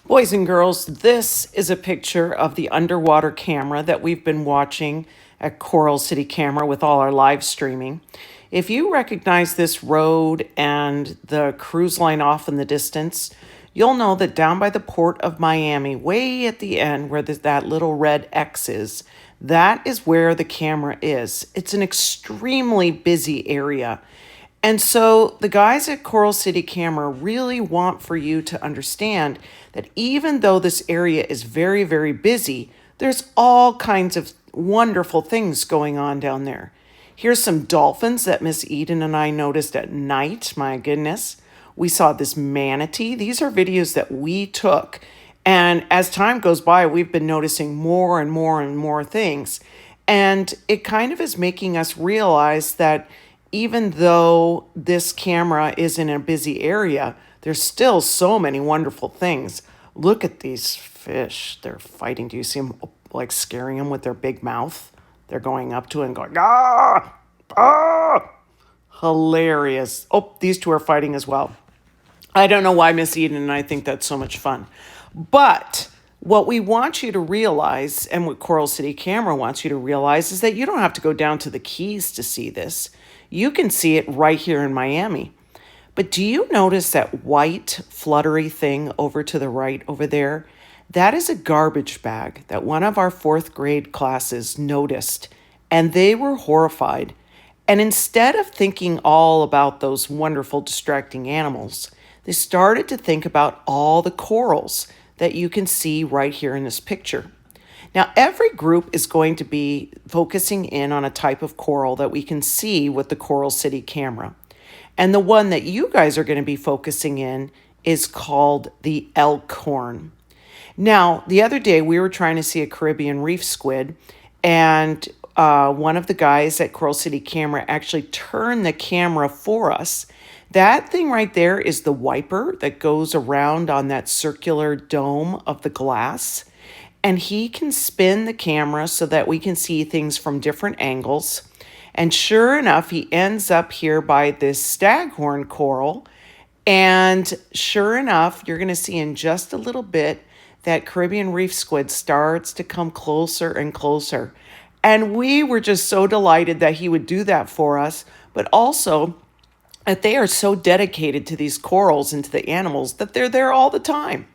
Boys and girls, this is a picture of the underwater camera that we've been watching at Coral City Camera with all our live streaming. If you recognize this road and the cruise line off in the distance, you'll know that down by the port of Miami, way at the end where that little red X is, that is where the camera is. It's an extremely busy area. And so the guys at Coral City Camera really want for you to understand that even though this area is very, very busy, there's all kinds of wonderful things going on down there. Here's some dolphins that Miss Eden and I noticed at night. My goodness. We saw this manatee. These are videos that we took. And as time goes by, we've been noticing more and more and more things. And it kind of is making us realize that even though this camera is in a busy area, there's still so many wonderful things. Look at these fish. They're fighting. Do you see them like scaring them with their big mouth? They're going up to it and going, ah, ah. Hilarious. Oh, these two are fighting as well. I don't know why Miss Eden and I think that's so much fun. But what we want you to realize, and what Coral City Camera wants you to realize, is that you don't have to go down to the Keys to see this. You can see it right here in Miami. But do you notice that white fluttery thing over to the right over there? That is a garbage bag that one of our fourth grade classes noticed, and they were horrified. And instead of thinking all about those wonderful distracting animals, they started to think about all the corals that you can see right here in this picture. Now, every group is going to be focusing in on a type of coral that we can see with the Coral City Camera. And the one that you guys are going to be focusing in is called the Elkhorn. Now, the other day we were trying to see a Caribbean reef squid, and one of the guys at Coral City Camera actually turned the camera for us. That thing right there is the wiper that goes around on that circular dome of the glass. And he can spin the camera so that we can see things from different angles. And sure enough, he ends up here by this staghorn coral. And sure enough, you're going to see in just a little bit that Caribbean reef squid starts to come closer and closer. And we were just so delighted that he would do that for us, but also that they are so dedicated to these corals and to the animals that they're there all the time.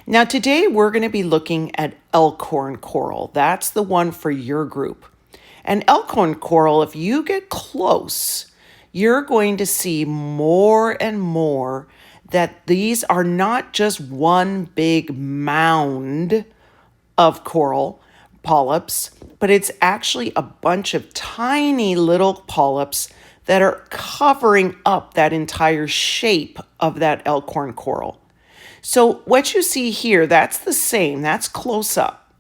Now, today we're going to be looking at Elkhorn coral. That's the one for your group. And Elkhorn coral, if you get close, you're going to see more and more that these are not just one big mound of coral polyps, but it's actually a bunch of tiny little polyps that are covering up that entire shape of that Elkhorn coral. So what you see here, that's the same, that's close up.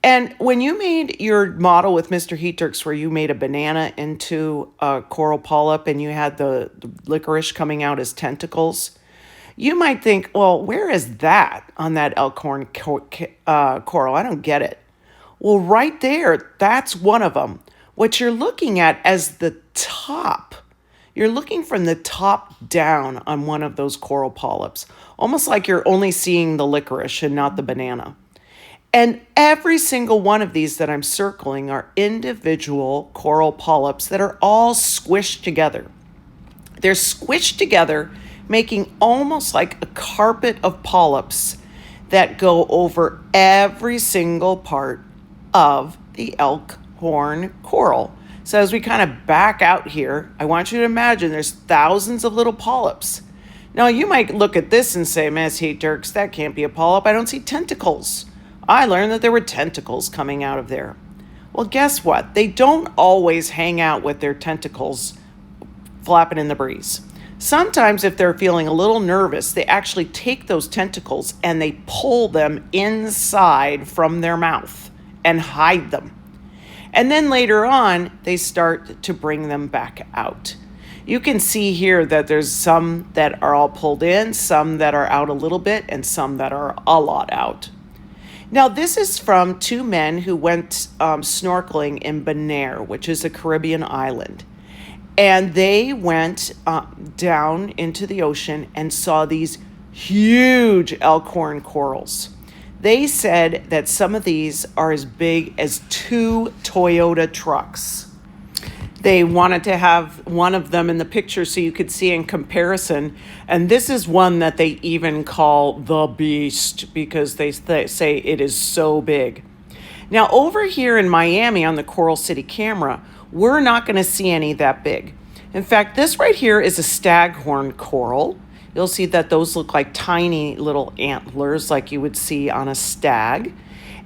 And when you made your model with Mr. Heaturks, where you made a banana into a coral polyp and you had the licorice coming out as tentacles, you might think, well, where is that on that Elkhorn coral? I don't get it. Well, right there, that's one of them. What you're looking at as the top, you're looking from the top down on one of those coral polyps, almost like you're only seeing the licorice and not the banana. And every single one of these that I'm circling are individual coral polyps that are all squished together. They're squished together, making almost like a carpet of polyps that go over every single part of the Elkhorn coral. So as we kind of back out here, I want you to imagine there's thousands of little polyps. Now, you might look at this and say, Miss Heaturks, that can't be a polyp. I don't see tentacles. I learned that there were tentacles coming out of there. Well, guess what? They don't always hang out with their tentacles flapping in the breeze. Sometimes if they're feeling a little nervous, they actually take those tentacles and they pull them inside from their mouth and hide them. And then later on, they start to bring them back out. You can see here that there's some that are all pulled in, some that are out a little bit, and some that are a lot out. Now, this is from two men who went snorkeling in Bonaire, which is a Caribbean island. And they went down into the ocean and saw these huge elkhorn corals. They said that some of these are as big as 2 Toyota trucks. They wanted to have one of them in the picture so you could see in comparison. And this is one that they even call the beast because they say it is so big. Now, over here in Miami on the Coral City camera, we're not going to see any that big. In fact, this right here is a staghorn coral. You'll see that those look like tiny little antlers like you would see on a stag.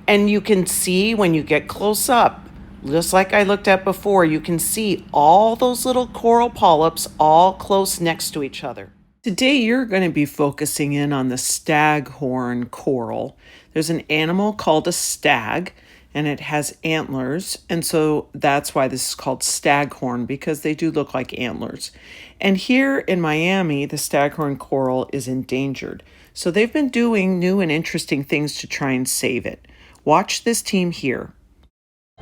And you can see when you get close up, just like I looked at before, you can see all those little coral polyps all close next to each other. Today, you're going to be focusing in on the staghorn coral. There's an animal called a stag, and it has antlers, and so that's why this is called staghorn, because they do look like antlers. And here in Miami, the staghorn coral is endangered. So they've been doing new and interesting things to try and save it. Watch this team here.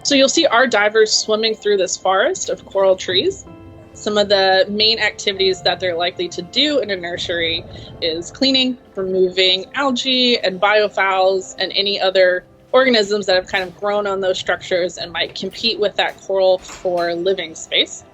So you'll see our divers swimming through this forest of coral trees. Some of the main activities that they're likely to do in a nursery is cleaning, removing algae and biofouls and any other organisms that have kind of grown on those structures and might compete with that coral for living space.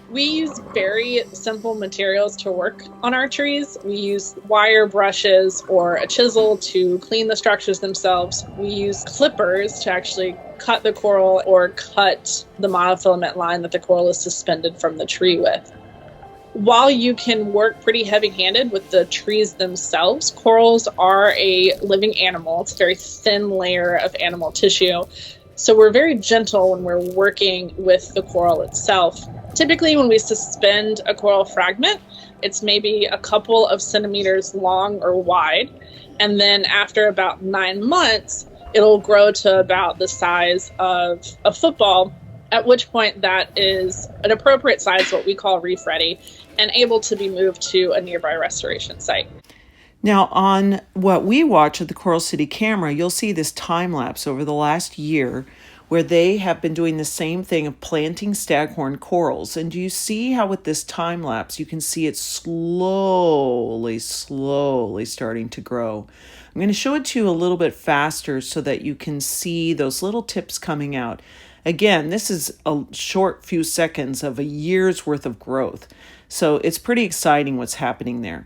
We use very simple materials to work on our trees. We use wire brushes or a chisel to clean the structures themselves. We use clippers to actually cut the coral or cut the monofilament line that the coral is suspended from the tree with. While you can work pretty heavy-handed with the trees themselves, corals are a living animal. It's a very thin layer of animal tissue. So we're very gentle when we're working with the coral itself. Typically, when we suspend a coral fragment, it's maybe a couple of centimeters long or wide. And then after about 9 months, it'll grow to about the size of a football, at which point that is an appropriate size, what we call reef ready, and able to be moved to a nearby restoration site. Now, on what we watch at the Coral City camera, you'll see this time lapse over the last year where they have been doing the same thing of planting staghorn corals. And do you see how with this time lapse, you can see it slowly starting to grow. I'm going to show it to you a little bit faster so that you can see those little tips coming out. Again, this is a short few seconds of a year's worth of growth. So it's pretty exciting what's happening there.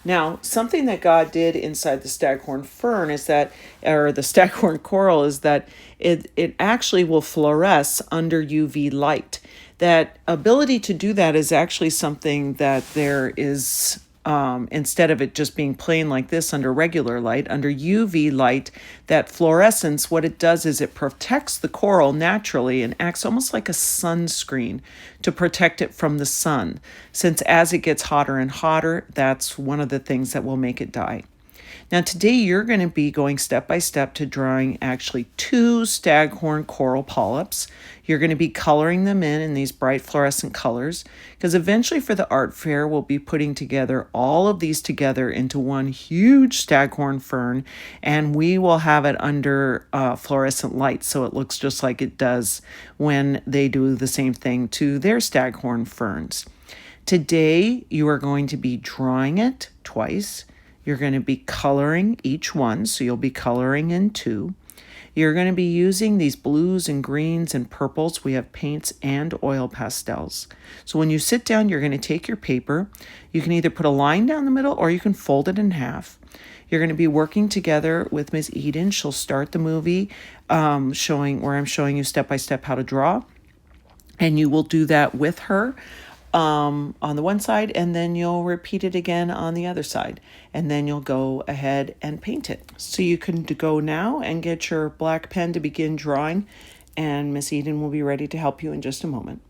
Now, something that God did inside the staghorn fern is that, or the staghorn coral, is that it actually will fluoresce under UV light. That ability to do that is actually something that there is, instead of it just being plain like this under regular light, under UV light, that fluorescence, what it does is it protects the coral naturally and acts almost like a sunscreen to protect it from the sun. Since as it gets hotter and hotter, that's one of the things that will make it die. Now today you're going to be going step by step to drawing actually 2 staghorn coral polyps. You're going to be coloring them in these bright fluorescent colors because eventually for the art fair we'll be putting together all of these together into one huge staghorn fern, and we will have it under fluorescent light so it looks just like it does when they do the same thing to their staghorn ferns. Today you are going to be drawing it twice. You're going to be coloring each one, so you'll be coloring in 2. You're going to be using these blues and greens and purples. We have paints and oil pastels. So when you sit down, you're going to take your paper. You can either put a line down the middle or you can fold it in half. You're going to be working together with Ms. Eden. She'll start the movie I'm showing you step by step how to draw. And you will do that with her on the one side, and then you'll repeat it again on the other side, and then you'll go ahead and paint it. So you can go now and get your black pen to begin drawing, and Miss Eden will be ready to help you in just a moment.